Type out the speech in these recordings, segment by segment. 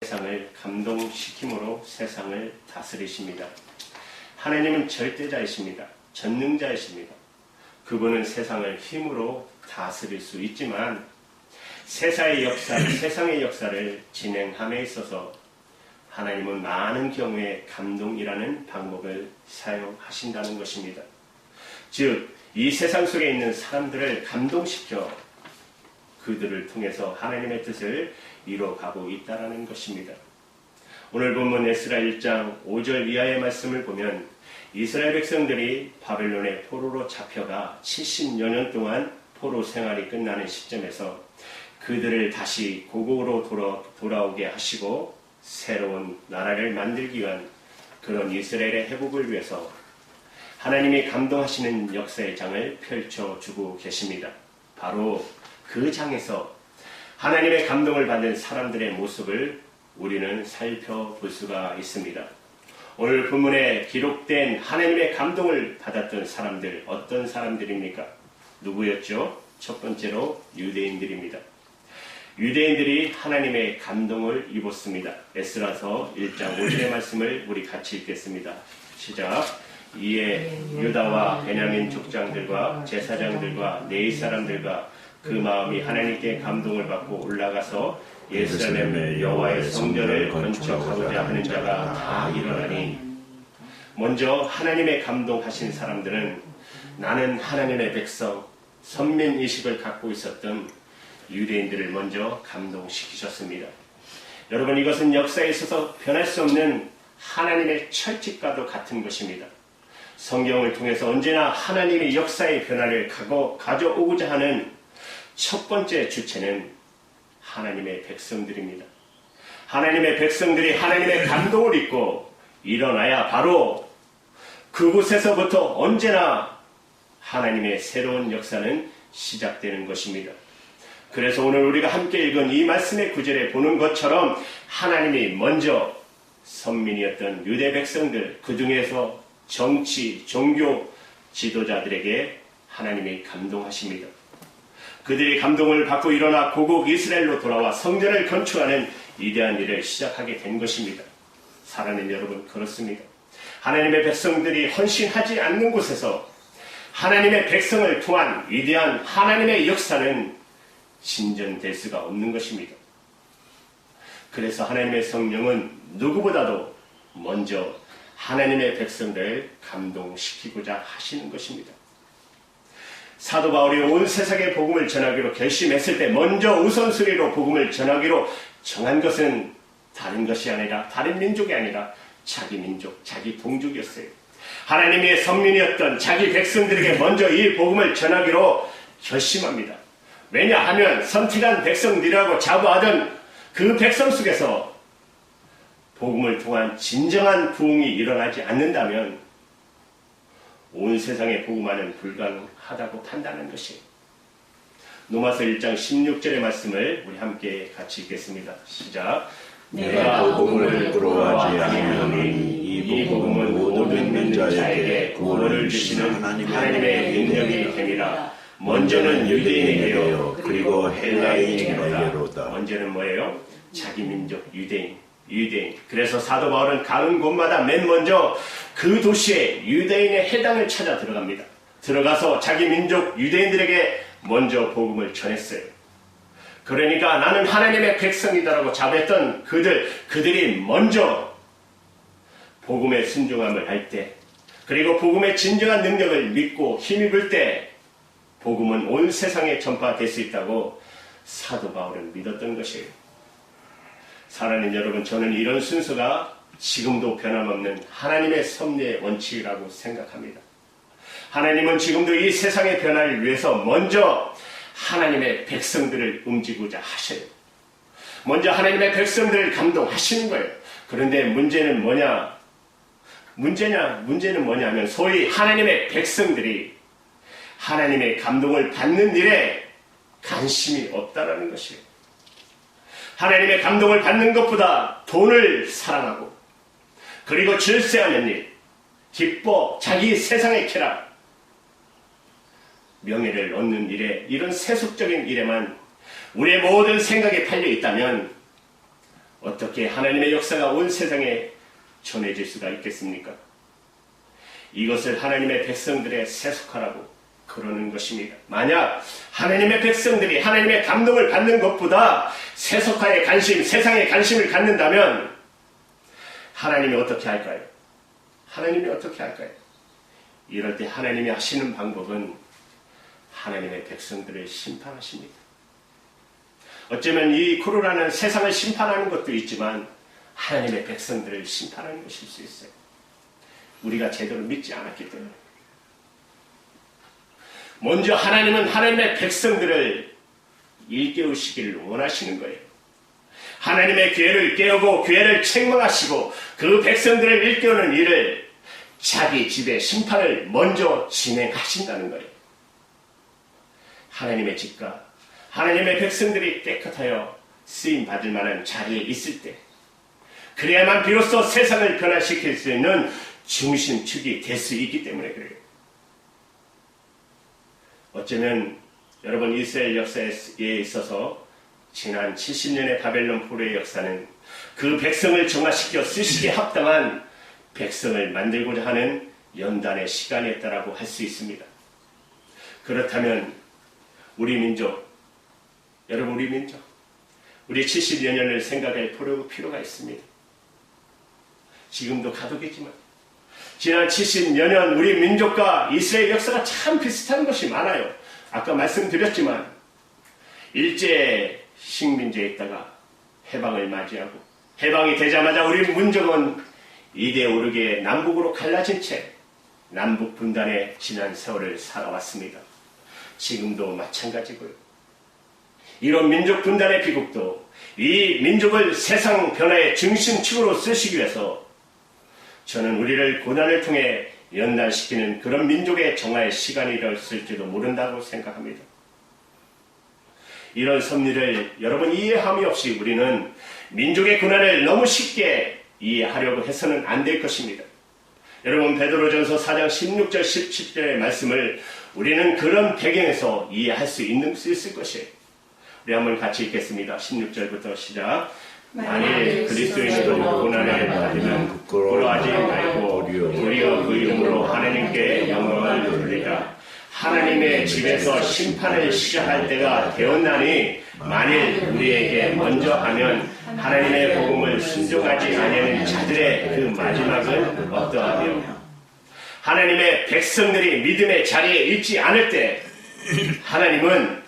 세상을 감동시킴으로 세상을 다스리십니다. 하나님은 절대자이십니다. 전능자이십니다. 그분은 세상을 힘으로 다스릴 수 있지만 세상의 역사를 진행함에 있어서 하나님은 많은 경우에 감동이라는 방법을 사용하신다는 것입니다. 즉, 이 세상 속에 있는 사람들을 감동시켜 그들을 통해서 하나님의 뜻을 이뤄가고 있다는 것입니다. 오늘 본문 에스라 1장 5절 이하의 말씀을 보면 이스라엘 백성들이 바벨론의 포로로 잡혀가 70여 년 동안 포로 생활이 끝나는 시점에서 그들을 다시 고국으로 돌아오게 하시고 새로운 나라를 만들기 위한 그런 이스라엘의 회복을 위해서 하나님이 감동하시는 역사의 장을 펼쳐주고 계십니다. 바로 그 장에서 하나님의 감동을 받는 사람들의 모습을 우리는 살펴볼 수가 있습니다. 오늘 본문에 기록된 하나님의 감동을 받았던 사람들, 어떤 사람들입니까? 누구였죠? 첫 번째로 유대인들입니다. 유대인들이 하나님의 감동을 입었습니다. 에스라서 1장 5절의 말씀을 우리 같이 읽겠습니다. 시작. 이에 유다와 베냐민 족장들과 제사장들과 네이 사람들과 그 마음이 하나님께 감동을 받고 올라가서 예루살렘 여호와의 성전을 건축하고자 하는 자가 다 일어나니. 먼저 하나님의 감동하신 사람들은 나는 하나님의 백성, 선민의식을 갖고 있었던 유대인들을 먼저 감동시키셨습니다. 여러분, 이것은 역사에 있어서 변할 수 없는 하나님의 철칙과도 같은 것입니다. 성경을 통해서 언제나 하나님의 역사의 변화를 가져오고자 하는 첫 번째 주체는 하나님의 백성들입니다. 하나님의 백성들이 하나님의 감동을 입고 일어나야 바로 그곳에서부터 언제나 하나님의 새로운 역사는 시작되는 것입니다. 그래서 오늘 우리가 함께 읽은 이 말씀의 구절에 보는 것처럼 하나님이 먼저 선민이었던 유대 백성들, 그 중에서 정치, 종교 지도자들에게 하나님이 감동하십니다. 그들이 감동을 받고 일어나 고국 이스라엘로 돌아와 성전을 건축하는 위대한 일을 시작하게 된 것입니다. 사랑하는 여러분, 그렇습니다. 하나님의 백성들이 헌신하지 않는 곳에서 하나님의 백성을 통한 위대한 하나님의 역사는 진전될 수가 없는 것입니다. 그래서 하나님의 성령은 누구보다도 먼저 하나님의 백성들을 감동시키고자 하시는 것입니다. 사도 바울이 온 세상에 복음을 전하기로 결심했을 때 먼저 우선순위로 복음을 전하기로 정한 것은 다른 것이 아니라, 다른 민족이 아니라 자기 민족, 자기 동족이었어요. 하나님의 선민이었던 자기 백성들에게 먼저 이 복음을 전하기로 결심합니다. 왜냐하면 선택한 백성들이라고 자부하던 그 백성 속에서 복음을 통한 진정한 부흥이 일어나지 않는다면 온 세상에 복음화는 불가능하다고 판단한 것이에요. 로마서 1장 16절의 말씀을 우리 함께 같이 읽겠습니다. 시작. 내가 복음을 부러워하지 아니하노니 이 복음은 모든 믿는 자에게 구원을 주시는 하나님의 능력이 됨이라. 먼저는 유대인에게요 그리고 헬라인에게로다. 먼저는 뭐예요? 자기 민족 유대인. 그래서 사도 바울은 가는 곳마다 맨 먼저 그 도시에 유대인의 해당을 찾아 들어갑니다. 들어가서 자기 민족 유대인들에게 먼저 복음을 전했어요. 그러니까 나는 하나님의 백성이다라고 자부했던 그들이 먼저 복음에 순종함을 할 때, 그리고 복음의 진정한 능력을 믿고 힘입을 때 복음은 온 세상에 전파될 수 있다고 사도 바울은 믿었던 것이에요. 사랑하는 여러분, 저는 이런 순서가 지금도 변함없는 하나님의 섭리의 원칙이라고 생각합니다. 하나님은 지금도 이 세상의 변화를 위해서 먼저 하나님의 백성들을 움직이고자 하셔요. 먼저 하나님의 백성들을 감동하시는 거예요. 그런데 문제는 뭐냐면 소위 하나님의 백성들이 하나님의 감동을 받는 일에 관심이 없다라는 것이에요. 하나님의 감동을 받는 것보다 돈을 사랑하고, 그리고 질세하는 일, 기뻐, 자기 세상의 쾌락, 명예를 얻는 일에, 이런 세속적인 일에만 우리의 모든 생각이 팔려 있다면 어떻게 하나님의 역사가 온 세상에 전해질 수가 있겠습니까? 이것을 하나님의 백성들의 세속화라고 그러는 것입니다. 만약 하나님의 백성들이 하나님의 감동을 받는 것보다 세속화에 관심, 세상에 관심을 갖는다면 하나님이 어떻게 할까요? 하나님이 어떻게 할까요? 이럴 때 하나님이 하시는 방법은 하나님의 백성들을 심판하십니다. 어쩌면 이 코로나는 세상을 심판하는 것도 있지만 하나님의 백성들을 심판하는 것일 수 있어요. 우리가 제대로 믿지 않았기 때문에. 먼저 하나님은 하나님의 백성들을 일깨우시기를 원하시는 거예요. 하나님의 교회를 깨우고 교회를 책망하시고 그 백성들을 일깨우는 일을 자기 집에 심판을 먼저 진행하신다는 거예요. 하나님의 집과 하나님의 백성들이 깨끗하여 쓰임받을 만한 자리에 있을 때 그래야만 비로소 세상을 변화시킬 수 있는 중심축이 될 수 있기 때문에 그래요. 어쩌면 여러분 이스라엘 역사에 있어서 지난 70년의 바벨론 포로의 역사는 그 백성을 정화시켜 쓰시기에 합당한 백성을 만들고자 하는 연단의 시간이었다라고 할 수 있습니다. 그렇다면 우리 민족, 여러분 우리 민족, 우리 70여 년을 생각할 필요가 있습니다. 지금도 가독이지만 지난 70여 년 우리 민족과 이스라엘 역사가 참 비슷한 것이 많아요. 아까 말씀드렸지만 일제 식민지에 있다가 해방을 맞이하고 해방이 되자마자 우리 민족은 이대 오르게 남북으로 갈라진 채 남북 분단의 지난 세월을 살아왔습니다. 지금도 마찬가지고요. 이런 민족 분단의 비극도 이 민족을 세상 변화의 중심축으로 쓰시기 위해서 저는 우리를 고난을 통해 연단시키는 그런 민족의 정화의 시간이 되었을지도 모른다고 생각합니다. 이런 섭리를 여러분 이해함이 없이 우리는 민족의 고난을 너무 쉽게 이해하려고 해서는 안 될 것입니다. 여러분 베드로전서 4장 16절 17절의 말씀을 우리는 그런 배경에서 이해할 수 있을 것이에요. 우리 한번 같이 읽겠습니다. 16절부터 시작. 만일 그리스도인으로 고난을 받으면 부끄러워하지 말고 도리어 그 이름으로 하나님께 영광을 돌리라. 하나님의 집에서 심판을 시작할 때가 되었나니 만일 우리에게 먼저 하면 하나님의 복음을 순종하지 아니하는 자들의 그 마지막은 어떠하며 하나님의 백성들이 믿음의 자리에 있지 않을 때 하나님은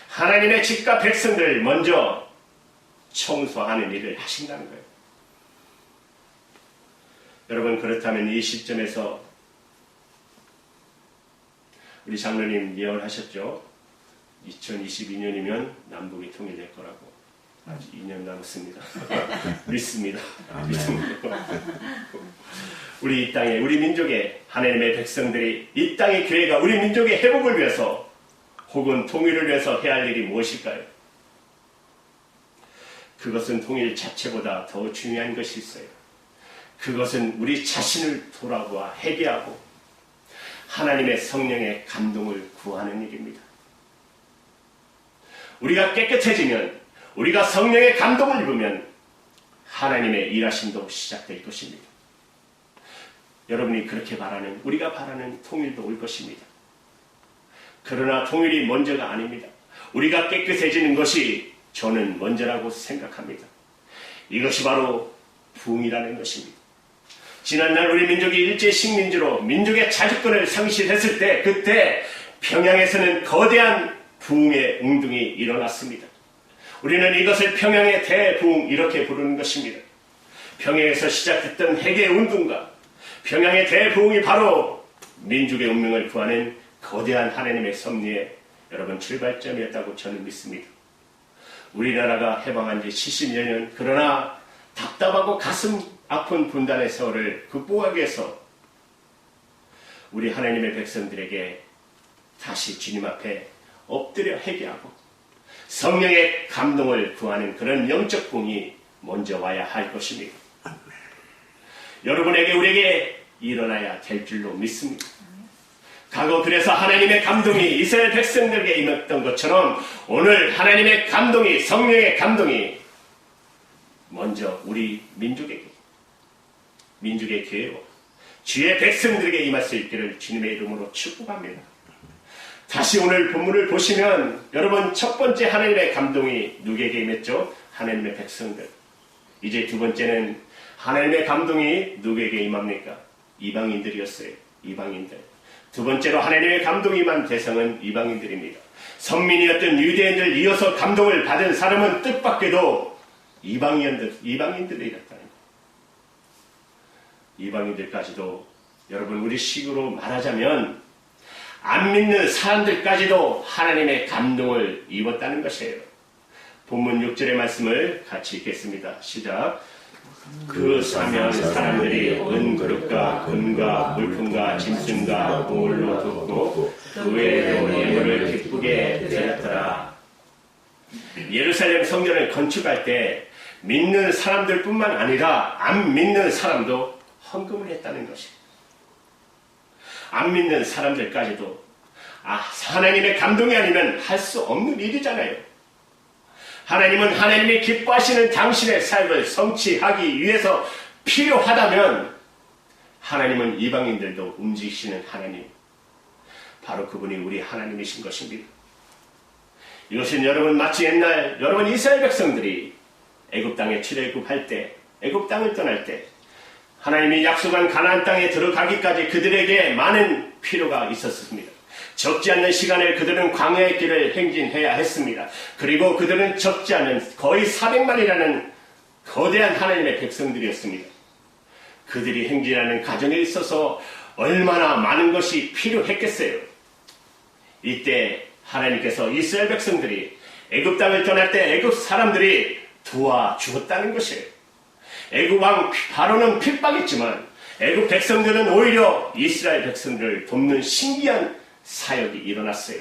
하나님의 집과 백성들을 먼저 청소하는 일을 하신다는 거예요. 여러분 그렇다면 이 시점에서 우리 장로님 예언을 하셨죠. 2022년이면 남북이 통일될 거라고. 아직 2년 남았습니다. 믿습니다. 믿습니다. 우리 이 땅에 우리 민족의 하나님의 백성들이 이 땅의 교회가 우리 민족의 회복을 위해서 혹은 통일을 위해서 해야 할 일이 무엇일까요? 그것은 통일 자체보다 더 중요한 것이 있어요. 그것은 우리 자신을 돌아보아 회개하고 하나님의 성령의 감동을 구하는 일입니다. 우리가 깨끗해지면 우리가 성령의 감동을 입으면 하나님의 일하심도 시작될 것입니다. 여러분이 그렇게 바라는 우리가 바라는 통일도 올 것입니다. 그러나 통일이 먼저가 아닙니다. 우리가 깨끗해지는 것이 저는 먼저라고 생각합니다. 이것이 바로 부흥이라는 것입니다. 지난날 우리 민족이 일제 식민지로 민족의 자주권을 상실했을 때 그때 평양에서는 거대한 부흥의 운동이 일어났습니다. 우리는 이것을 평양의 대부흥 이렇게 부르는 것입니다. 평양에서 시작했던 회개 운동과 평양의 대부흥이 바로 민족의 운명을 구하는 거대한 하나님의 섭리의 여러분 출발점이었다고 저는 믿습니다. 우리나라가 해방한 지 70여 년 그러나 답답하고 가슴 아픈 분단의 세월을 극복하기 위해서 우리 하나님의 백성들에게 다시 주님 앞에 엎드려 회개하고 성령의 감동을 구하는 그런 영적 부흥이 먼저 와야 할 것입니다. 여러분에게 우리에게 일어나야 될 줄로 믿습니다. 과거 그래서 하나님의 감동이 이스라엘 백성들에게 임했던 것처럼 오늘 하나님의 감동이 성령의 감동이 먼저 우리 민족의 교회로 주의 백성들에게 임할 수 있기를 주님의 이름으로 축복합니다. 다시 오늘 본문을 보시면 여러분 첫 번째 하나님의 감동이 누구에게 임했죠? 하나님의 백성들. 이제 두 번째는 하나님의 감동이 누구에게 임합니까? 이방인들이었어요. 이방인들. 두 번째로 하나님의 감동이 임한 대상은 이방인들입니다. 선민이었던 유대인들 이어서 감동을 받은 사람은 뜻밖에도 이방인들이었다는 거예요. 이방인들까지도 여러분 우리 식으로 말하자면 안 믿는 사람들까지도 하나님의 감동을 입었다는 것이에요. 본문 6절의 말씀을 같이 읽겠습니다. 시작. 그 사면 사람들이 은그릇과 금과 물품과 짐승과 보물로 돕고 그 외에도 예물을 기쁘게 드렸더라. 예루살렘 성전을 건축할 때 믿는 사람들뿐만 아니라 안 믿는 사람도 헌금을 했다는 것입니다. 안 믿는 사람들까지도 하나님의 감동이 아니면 할 수 없는 일이잖아요. 하나님은 하나님이 기뻐하시는 당신의 삶을 성취하기 위해서 필요하다면 하나님은 이방인들도 움직이시는 하나님, 바로 그분이 우리 하나님이신 것입니다. 이것은 여러분 마치 옛날 여러분 이스라엘 백성들이 애굽 땅에 출애굽할 때, 애굽 땅을 떠날 때 하나님이 약속한 가나안 땅에 들어가기까지 그들에게 많은 필요가 있었습니다. 적지 않는 시간을 그들은 광야의 길을 행진해야 했습니다. 그리고 그들은 적지 않은 거의 400만이라는 거대한 하나님의 백성들이었습니다. 그들이 행진하는 과정에 있어서 얼마나 많은 것이 필요했겠어요. 이때 하나님께서 이스라엘 백성들이 애굽 땅을 떠날 때 애굽 사람들이 도와주었다는 것이에요. 애굽 왕 바로는 핍박했지만 애굽 백성들은 오히려 이스라엘 백성들을 돕는 신기한 사역이 일어났어요.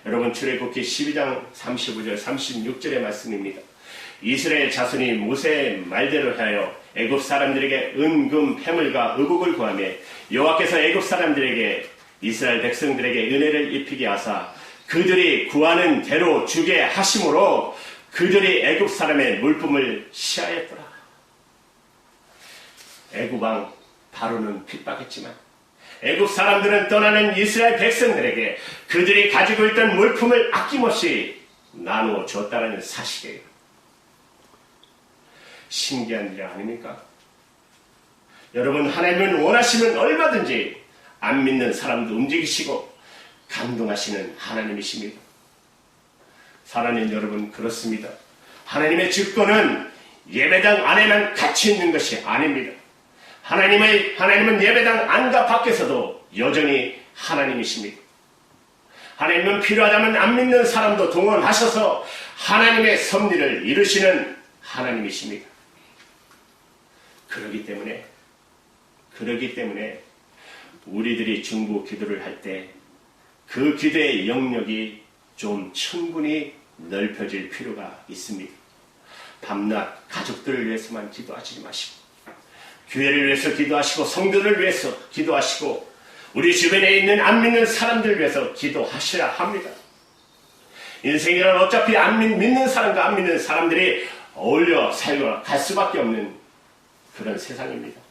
여러분 출애굽기 12장 35절 36절의 말씀입니다. 이스라엘 자손이 모세의 말대로 하여 애굽 사람들에게 은금 패물과 의복을 구하며 여호와께서 애굽 사람들에게 이스라엘 백성들에게 은혜를 입히게 하사 그들이 구하는 대로 주게 하심으로 그들이 애굽 사람의 물품을 시하였더라. 애굽 왕 바로는 핍박했지만 애굽 사람들은 떠나는 이스라엘 백성들에게 그들이 가지고 있던 물품을 아낌없이 나누어 줬다는 사실이에요. 신기한 일 아닙니까? 여러분 하나님은 원하시면 얼마든지 안 믿는 사람도 움직이시고 감동하시는 하나님이십니다. 사랑하는 여러분 그렇습니다. 하나님의 주권은 예배당 안에만 갇혀 있는 것이 아닙니다. 하나님은 예배당 안과 밖에서도 여전히 하나님이십니다. 하나님은 필요하다면 안 믿는 사람도 동원하셔서 하나님의 섭리를 이루시는 하나님이십니다. 그러기 때문에 우리들이 중보 기도를 할 때 그 기도의 영역이 좀 충분히 넓혀질 필요가 있습니다. 밤낮 가족들을 위해서만 기도하지 마시고 교회를 위해서 기도하시고 성도를 위해서 기도하시고 우리 주변에 있는 안 믿는 사람들을 위해서 기도하셔야 합니다. 인생이란 어차피 믿는 사람과 안 믿는 사람들이 어울려 살고 갈 수밖에 없는 그런 세상입니다.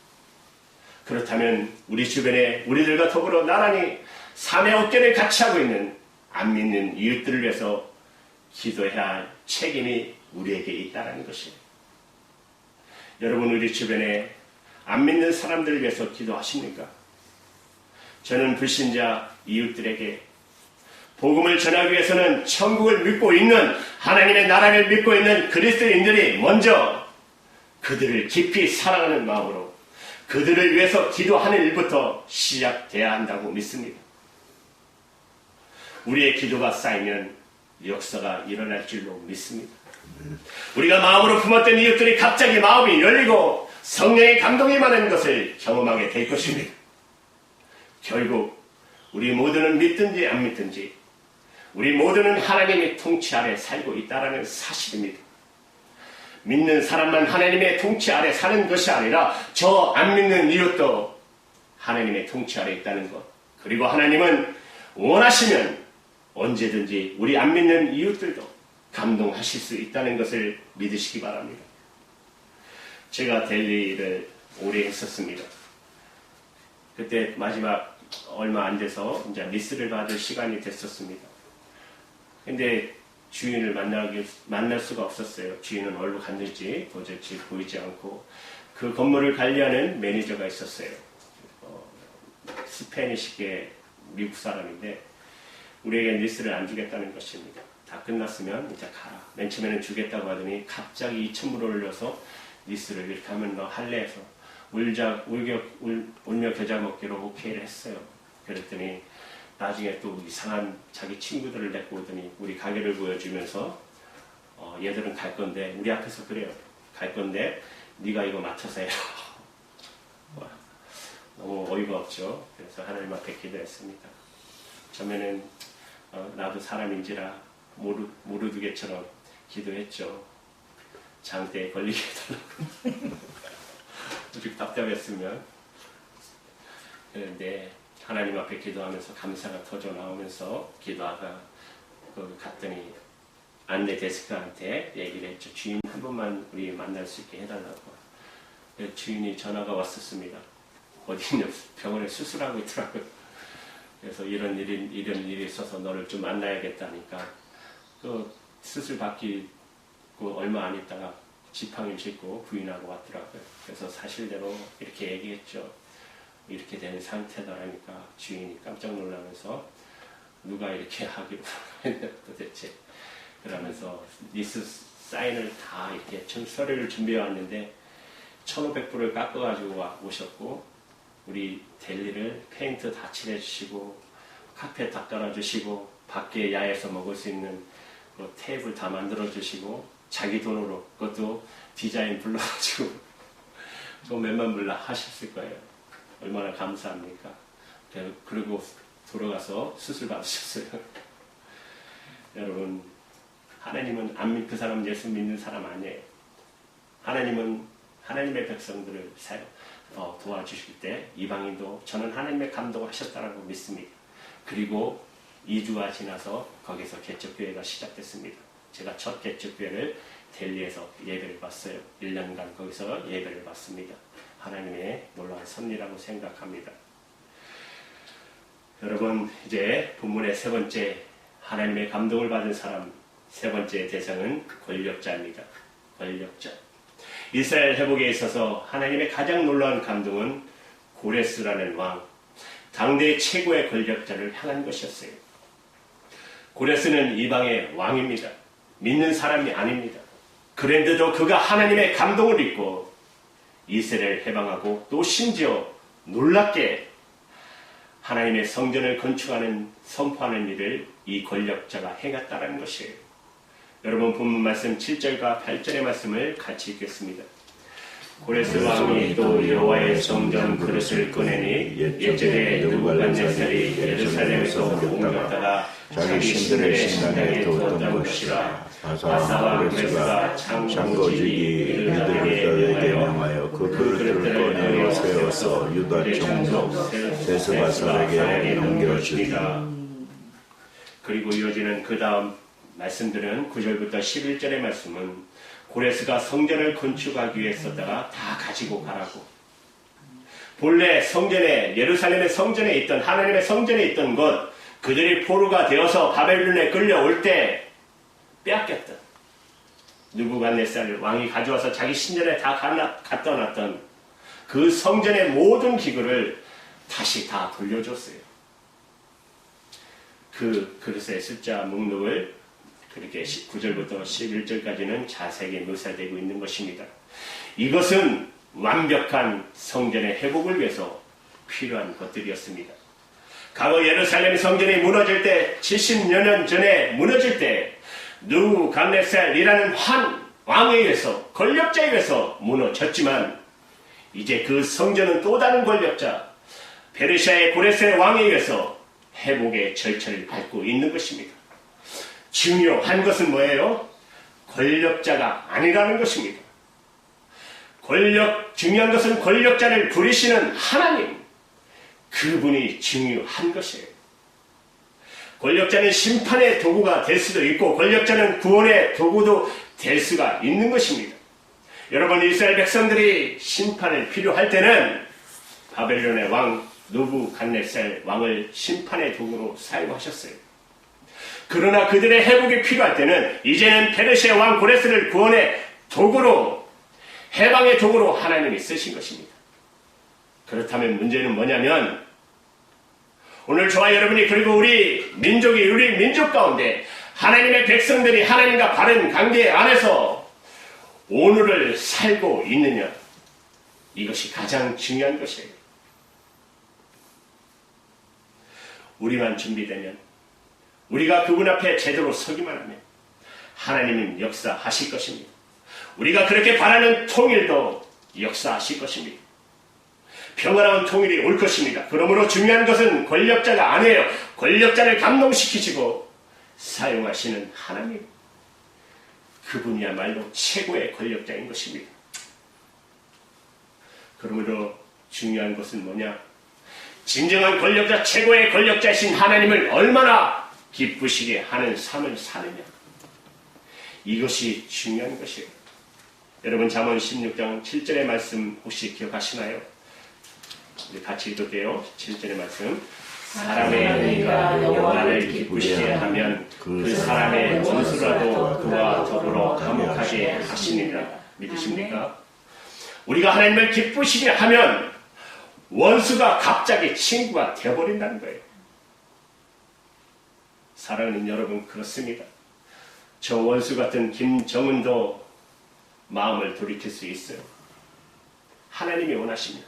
그렇다면 우리 주변에 우리들과 더불어 나란히 삶의 어깨를 같이 하고 있는 안 믿는 이웃들을 위해서 기도해야 할 책임이 우리에게 있다는 것이에요. 여러분 우리 주변에 안 믿는 사람들을 위해서 기도하십니까? 저는 불신자 이웃들에게 복음을 전하기 위해서는 천국을 믿고 있는 하나님의 나라를 믿고 있는 그리스도인들이 먼저 그들을 깊이 사랑하는 마음으로 그들을 위해서 기도하는 일부터 시작돼야 한다고 믿습니다. 우리의 기도가 쌓이면 역사가 일어날 줄로 믿습니다. 우리가 마음으로 품었던 이웃들이 갑자기 마음이 열리고 성령의 감동이 많은 것을 경험하게 될 것입니다. 결국 우리 모두는 믿든지 안 믿든지 우리 모두는 하나님의 통치 아래 살고 있다는 사실입니다. 믿는 사람만 하나님의 통치 아래 사는 것이 아니라 저 안 믿는 이웃도 하나님의 통치 아래 있다는 것. 그리고 하나님은 원하시면 언제든지 우리 안 믿는 이웃들도 감동하실 수 있다는 것을 믿으시기 바랍니다. 제가 델리를 오래 했었습니다. 그때 마지막 얼마 안 돼서 이제 미스를 받을 시간이 됐었습니다. 근데 주인을 만날 수가 없었어요. 주인은 어디로 갔는지 도저히 보이지 않고 그 건물을 관리하는 매니저가 있었어요. 스페니시계 미국 사람인데 우리에게 리스를 안 주겠다는 것입니다. 다 끝났으면 이제 가라. 맨 처음에는 주겠다고 하더니 갑자기 2,000불을 올려서 리스를 이렇게 하면 너 할래 해서 울며 겨자 먹기로 오케이를 했어요. 그랬더니 나중에 또 이상한 자기 친구들을 데리고 오더니 우리 가게를 보여주면서 얘들은 갈 건데 우리 앞에서 그래요. 갈 건데 네가 이거 맡아서 해라. 너무 어이가 없죠. 그래서 하나님 앞에 기도했습니다. 처음에는 나도 사람인지라 모르드게처럼 기도했죠. 장대에 걸리게 해달라고. 오직 답답했으면. 그런데 하나님 앞에 기도하면서 감사가 터져 나오면서 기도하다 갔더니 안내 데스크한테 얘기를 했죠. 주인 한 번만 우리 만날 수 있게 해달라고. 주인이 전화가 왔었습니다. 어디 병원에 수술하고 있더라고요. 그래서 이런 일이 있어서 너를 좀 만나야겠다니까 그 수술 받기 얼마 안 있다가 지팡이를 짚고 부인하고 왔더라고요. 그래서 사실대로 이렇게 얘기했죠. 이렇게 된 상태다라니까 주인이 깜짝 놀라면서 누가 이렇게 하기로 했냐 도대체. 그러면서 리스 사인을 다 이렇게 서류를 준비해 왔는데 1,500불을 깎아가지고 오셨고 우리 델리를 페인트 다 칠해주시고 카페 다 깔아주시고 밖에 야외에서 먹을 수 있는 그 테이블 다 만들어주시고 자기 돈으로 그것도 디자인 불러가지고 좀 몇만 불 하셨을 거예요. 얼마나 감사합니까? 그리고 돌아가서 수술 받으셨어요. 여러분 하나님은 그 사람 예수 믿는 사람 아니에요. 하나님은 하나님의 백성들을 도와주실 때 이방인도 저는 하나님의 감동을 하셨다고 믿습니다. 그리고 2주가 지나서 거기서 개척교회가 시작됐습니다. 제가 첫 개척교회를 델리에서 예배를 봤어요. 1년간 거기서 예배를 봤습니다. 하나님의 놀라운 섭리라고 생각합니다. 여러분 이제 본문의 세 번째 하나님의 감동을 받은 사람 세 번째 대상은 권력자입니다. 권력자. 이스라엘 회복에 있어서 하나님의 가장 놀라운 감동은 고레스라는 왕, 당대 최고의 권력자를 향한 것이었어요. 고레스는 이방의 왕입니다. 믿는 사람이 아닙니다. 그런데도 그가 하나님의 감동을 입고 이스라엘을 해방하고 또 심지어 놀랍게 하나님의 성전을 건축하는 선포하는 일을 이 권력자가 행했다는 것이에요. 여러분 본문 말씀 7절과 8절의 말씀을 같이 읽겠습니다. 고레스 왕이 또 여호와의 성전 그릇을 꺼내니 옛적에 느부갓네살이 예루살렘에서 옮겼다가 자기 신들의 신당에 두었던 것이라. 아사와 고레스가 창거지기 이들에게 명하여 그 그릇들을 꺼내 세워서 유다 총독 세스바살에게 넘겨주니라. 그리고 이어지는 그 다음 말씀들은 9절부터 11절의 말씀은 고레스가 성전을 건축하기 위해 썼다가 다 가지고 가라고. 본래 성전에 예루살렘의 성전에 있던 하나님의 성전에 있던 것 그들이 포로가 되어서 바벨론에 끌려올 때 빼앗겼던 느부갓네살 왕이 가져와서 자기 신전에 다 갖다 놨던 그 성전의 모든 기구를 다시 다 돌려줬어요. 그 그릇의 숫자 목록을 그렇게 9절부터 11절까지는 자세하게 묘사되고 있는 것입니다. 이것은 완벽한 성전의 회복을 위해서 필요한 것들이었습니다. 과거 예루살렘 성전이 무너질 때 70여 년 전에 무너질 때 느부갓네살이라는 왕에 의해서 권력자에 의해서 무너졌지만 이제 그 성전은 또 다른 권력자 페르시아의 고레스의 왕에 의해서 회복의 절차를 밟고 있는 것입니다. 중요한 것은 뭐예요? 권력자가 아니라는 것입니다. 중요한 것은 권력자를 부리시는 하나님, 그분이 중요한 것이에요. 권력자는 심판의 도구가 될 수도 있고 권력자는 구원의 도구도 될 수가 있는 것입니다. 여러분, 이스라엘 백성들이 심판을 필요할 때는 바벨론의 왕 느부갓네살 왕을 심판의 도구로 사용하셨어요. 그러나 그들의 회복이 필요할 때는 이제는 페르시아 왕 고레스를 구원의 도구로, 해방의 도구로 하나님이 쓰신 것입니다. 그렇다면 문제는 뭐냐면, 오늘 저와 여러분이, 그리고 우리 민족 가운데 하나님의 백성들이 하나님과 바른 관계 안에서 오늘을 살고 있느냐, 이것이 가장 중요한 것이에요. 우리만 준비되면, 우리가 그분 앞에 제대로 서기만 하면 하나님은 역사하실 것입니다. 우리가 그렇게 바라는 통일도 역사하실 것입니다. 평화로운 통일이 올 것입니다. 그러므로 중요한 것은 권력자가 아니에요. 권력자를 감동시키시고 사용하시는 하나님, 그분이야말로 최고의 권력자인 것입니다. 그러므로 중요한 것은 뭐냐? 진정한 권력자, 최고의 권력자이신 하나님을 얼마나 기쁘시게 하는 삶을 사느냐, 이것이 중요한 것이에요. 여러분, 잠언 16장 7절의 말씀 혹시 기억하시나요? 우리 같이 읽을게요. 7절의 말씀. 사람의 의가 여호와를 기쁘시게 하면 그 사람의 원수라도 그와 더불어 화목하게 하시니라. 믿으십니까? 우리가 하나님을 기쁘시게 하면 원수가 갑자기 친구가 되어버린다는 거예요. 사랑하는 여러분, 그렇습니다. 저 원수 같은 김정은도 마음을 돌이킬 수 있어요. 하나님이 원하시면,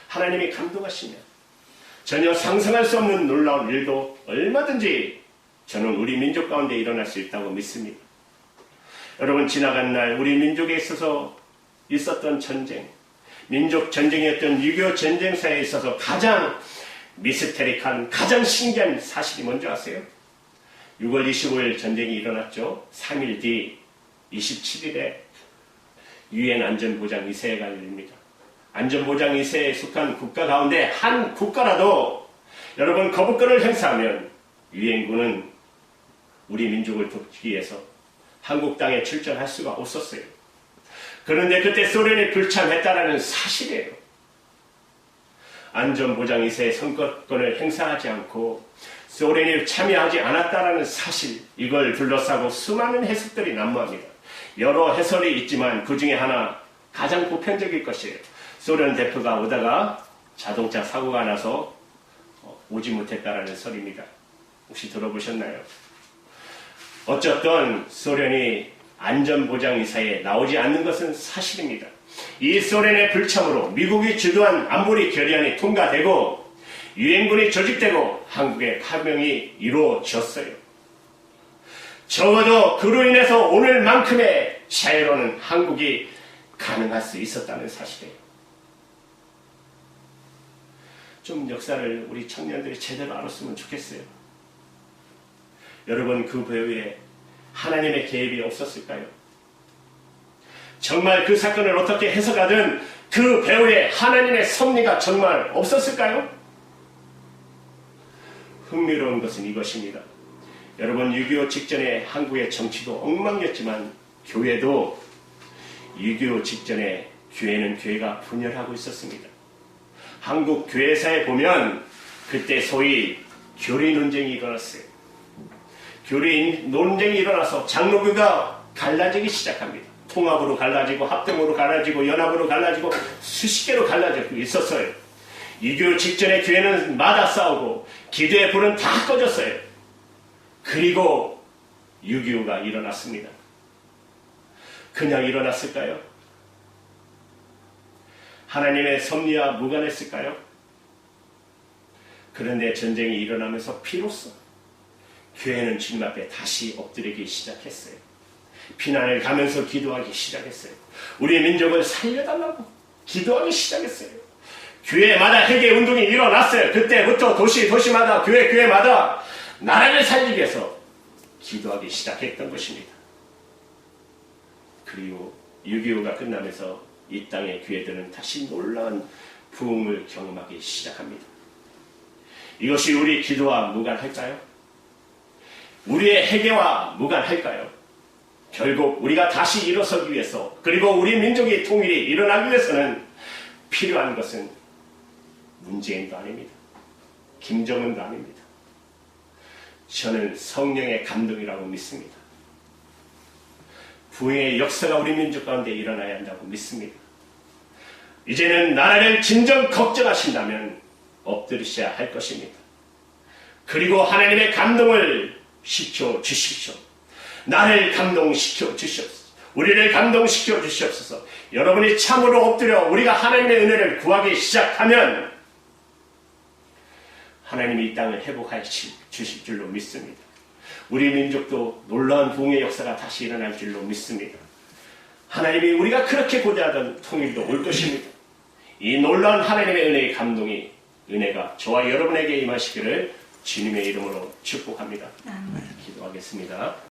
하나님이 감동하시면 전혀 상상할 수 없는 놀라운 일도 얼마든지 저는 우리 민족 가운데 일어날 수 있다고 믿습니다. 여러분, 지나간 날 우리 민족에 있어서 있었던 전쟁, 민족 전쟁이었던 6.25 전쟁사에 있어서 가장 미스테릭한, 가장 신기한 사실이 뭔지 아세요? 6월 25일 전쟁이 일어났죠. 3일 뒤 27일에 유엔 안전보장 이사회가 열립니다. 안전보장 이사회에 속한 국가 가운데 한 국가라도 여러분 거부권을 행사하면 유엔군은 우리 민족을 돕기 위해서 한국 땅에 출전할 수가 없었어요. 그런데 그때 소련이 불참했다라는 사실이에요. 안전보장 이사회 선거권을 행사하지 않고 소련이 참여하지 않았다라는 사실, 이걸 둘러싸고 수많은 해석들이 난무합니다. 여러 해설이 있지만 그 중에 하나, 가장 보편적일 것이에요. 소련 대표가 오다가 자동차 사고가 나서 오지 못했다라는 설입니다. 혹시 들어보셨나요? 어쨌든 소련이 안전보장이사에 나오지 않는 것은 사실입니다. 이 소련의 불참으로 미국이 주도한 안보리 결의안이 통과되고 유엔군이 조직되고 한국의 파병이 이루어졌어요. 적어도 그로 인해서 오늘만큼의 자유로운 한국이 가능할 수 있었다는 사실이에요. 좀 역사를 우리 청년들이 제대로 알았으면 좋겠어요. 여러분, 그 배후에 하나님의 개입이 없었을까요? 정말 그 사건을 어떻게 해석하든 그 배후에 하나님의 섭리가 정말 없었을까요? 흥미로운 것은 이것입니다. 여러분, 6.25 직전에 한국의 정치도 엉망이었지만 교회도 6.25 직전에 교회가 분열하고 있었습니다. 한국 교회사에 보면 그때 소위 교리 논쟁이 일어났어요. 교리 논쟁이 일어나서 장로교가 갈라지기 시작합니다. 통합으로 갈라지고 합동으로 갈라지고 연합으로 갈라지고 수십 개로 갈라지고 있었어요. 6.25 직전에 교회는 마다 싸우고 기도의 불은 다 꺼졌어요. 그리고 6.25가 일어났습니다. 그냥 일어났을까요? 하나님의 섭리와 무관했을까요? 그런데 전쟁이 일어나면서 비로소 교회는 주님 앞에 다시 엎드리기 시작했어요. 피난을 가면서 기도하기 시작했어요. 우리 민족을 살려달라고 기도하기 시작했어요. 교회마다 회개 운동이 일어났어요. 그때부터 도시마다 교회마다 나라를 살리기 위해서 기도하기 시작했던 것입니다. 그리고 6.25가 끝나면서 이 땅의 교회들은 다시 놀라운 부흥을 경험하기 시작합니다. 이것이 우리 기도와 무관할까요? 우리의 회개와 무관할까요? 결국 우리가 다시 일어서기 위해서, 그리고 우리 민족의 통일이 일어나기 위해서는 필요한 것은 문재인도 아닙니다. 김정은도 아닙니다. 저는 성령의 감동이라고 믿습니다. 부흥의 역사가 우리 민족 가운데 일어나야 한다고 믿습니다. 이제는 나라를 진정 걱정하신다면 엎드리셔야 할 것입니다. 그리고 하나님의 감동을 시켜 주십시오. 나를 감동시켜 주시옵소서. 우리를 감동시켜 주시옵소서. 여러분이 참으로 엎드려 우리가 하나님의 은혜를 구하기 시작하면 하나님이 이 땅을 회복하여 주실 줄로 믿습니다. 우리 민족도 놀라운 부흥의 역사가 다시 일어날 줄로 믿습니다. 하나님이 우리가 그렇게 고대하던 통일도 올 것입니다. 이 놀라운 하나님의 은혜의 감동이, 은혜가 저와 여러분에게 임하시기를 주님의 이름으로 축복합니다. 기도하겠습니다.